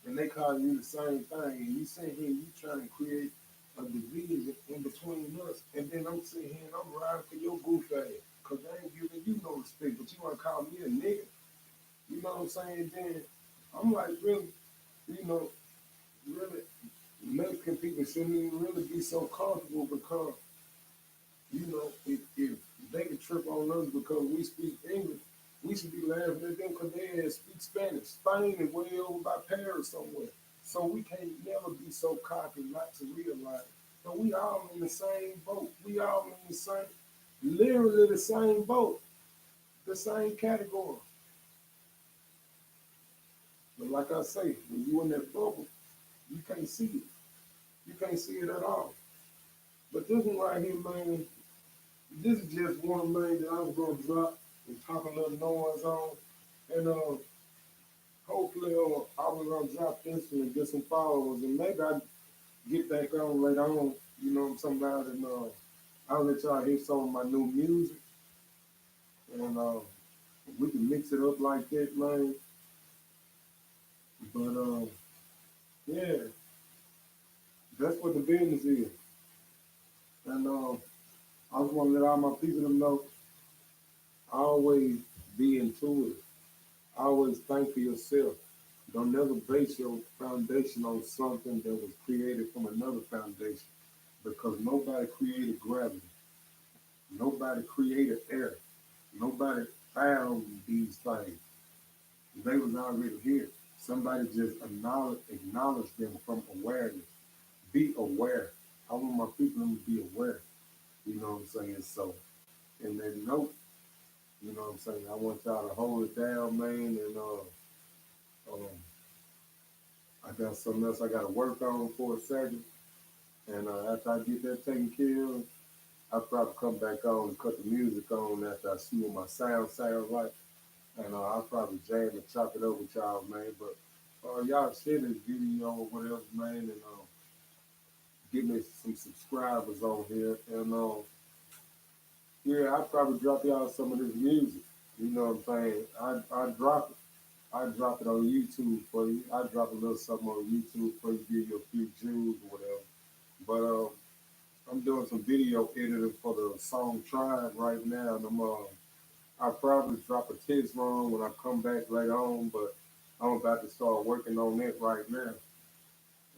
and they call you the same thing? And you sitting here, you trying to create a division in between us. And then I'm sitting here and I'm riding for your goof ass. Because I ain't giving you no respect, but you want to call me a nigga. You know what I'm saying? Then I'm like, really, you know, really, Mexican people shouldn't even really be so comfortable because, you know, if they can trip on us because we speak English, we should be laughing at them because they speak Spanish. Spain is way over by Paris somewhere. So we can't never be so cocky not to realize that we all in the same boat. We all in the same, literally the same boat, the same category. But like I say, when you in that bubble, you can't see it. You can't see it at all. But this one right here, man, this is just one man that I was gonna drop and talk a little noise on. And hopefully I was gonna drop this one and get some followers and maybe I get back on later on, you know what I'm talking about, and I'll let y'all hear some of my new music and we can mix it up like that, man. But yeah, that's what the business is. And I just want to let all my people know always be into it. Always think for yourself. Don't never base your foundation on something that was created from another foundation because nobody created gravity. Nobody created air. Nobody found these things. They was already here. Somebody just acknowledge them from awareness. Be aware. I want my people to be aware. You know what I'm saying? So, and then note, you know what I'm saying? I want y'all to hold it down, man, and um, I got something else I got to work on for a second. And after I get that taken care of, I'll probably come back on and cut the music on after I see what my sound sounds like. And I'll probably jam and chop it up with y'all, man. But y'all share this video or whatever, man, and give me some subscribers on here. And yeah, I'll probably drop y'all some of this music. You know what I'm saying? I drop it. I drop it on YouTube for you. I drop a little something on YouTube for you, give you a few Jews or whatever. But I'm doing some video editing for the song Tribe right now, and I'll probably drop a test run when I come back later on, but I'm about to start working on that right now.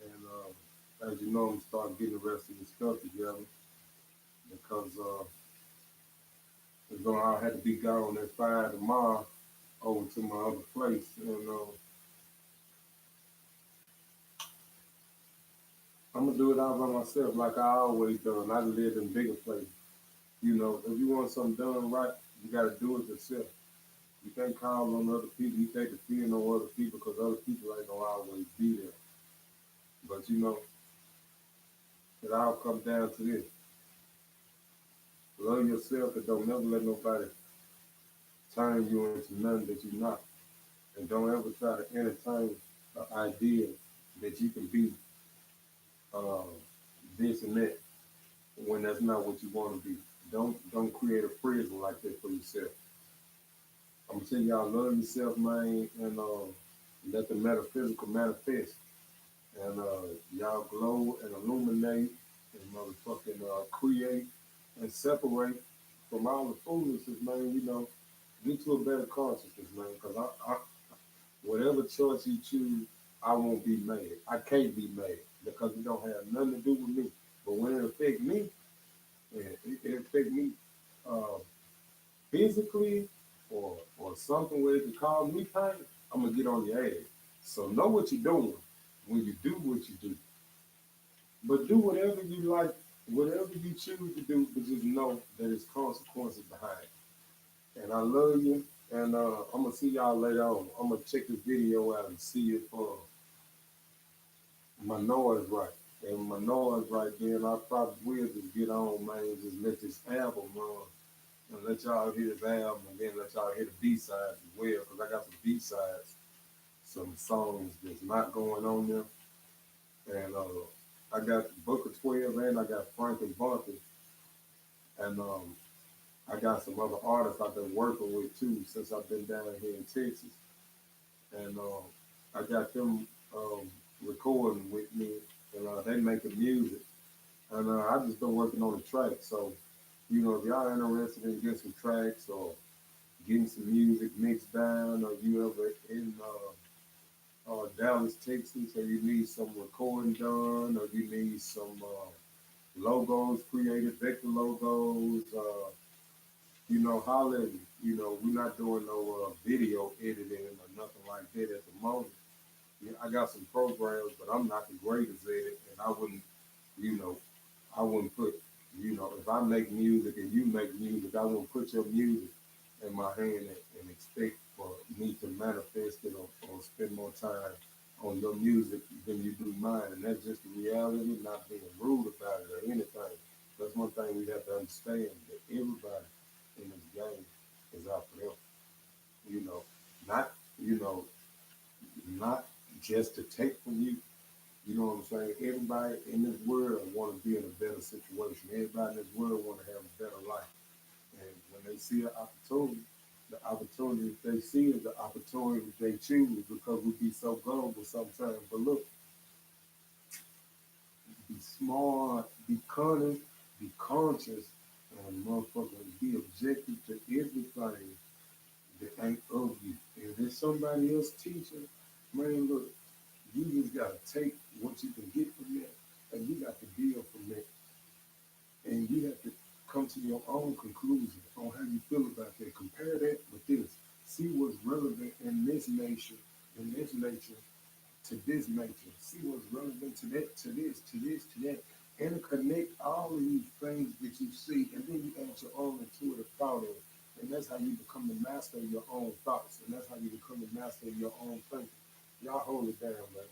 And as you know, I'm starting getting the rest of the stuff together because it's going to have to be gone at 5 tomorrow over to my other place. And I'm going to do it all by myself like I always done. I lived in bigger places. You know, if you want something done right, you got to do it yourself. You can't call on other people. You can't depend on other people because other people ain't going to always be there. But you know, it all comes down to this. Love yourself and don't never let nobody turn you into nothing that you're not. And don't ever try to entertain an idea that you can be uh, this and that when that's not what you want to be. Don't create a prison like that for yourself. I'm gonna tell y'all love yourself, man, and let the metaphysical manifest. And y'all glow and illuminate and motherfucking create and separate from all the foolishness, man. You know, get to a better consciousness, man. Because whatever choice you choose, I won't be mad. I can't be mad because it don't have nothing to do with me. But when it affect me, it affect me uh, physically or something where it can cause me pain. I'm gonna get on your ass. So know what you're doing when you do what you do. But do whatever you like, whatever you choose to do, but just know that there's consequences behind it. And I love you. And I'm gonna see y'all later on. I'm gonna check this video out and see if my noise right. And my noise right, then I probably will just get on, man, and just let this album run and let y'all hear this album and then let y'all hear the B sides as well, because I got some B sides, some songs that's not going on there. And I got Booker 12 and I got Frank and Bunker And I got some other artists I've been working with too since I've been down here in Texas. And I got them recording with me, and they making music. And I just been working on the track. So, if y'all interested in getting some tracks or getting some music mixed down, or you ever in Dallas, Texas, or you need some recording done, or you need some logos created, vector logos, holler at me. We're not doing no video editing or nothing like that at the moment. Yeah, I got some programs, but I'm not the greatest at it, and you know, I wouldn't put, if I make music and you make music, I wouldn't put your music in my hand and expect for me to manifest it or spend more time on your music than you do mine. And that's just the reality, not being rude about it or anything. That's one thing we have to understand that everybody in this game is out for them. You know, not, you know, not just to take from you. You know what I'm saying? Everybody in this world want to be in a better situation. Everybody in this world want to have a better life. And when they see an opportunity, the opportunity they see is the opportunity they choose because we be so gullible sometimes. But look, be smart, be cunning, be conscious, and motherfucker, be objective to everything that ain't of you. And if there's somebody else teaching, man, look, you just gotta take what you can get from that, and you got to build from that, and you have to come to your own conclusion on how you feel about that. Compare that with this. See what's relevant in this nature, to this nature. See what's relevant to that, to this, to this, to that, and connect all of these things that you see, and then you add your own intuitive thought in it. And that's how you become the master of your own thoughts, and that's how you become the master of your own thinking. Y'all hold it down, man.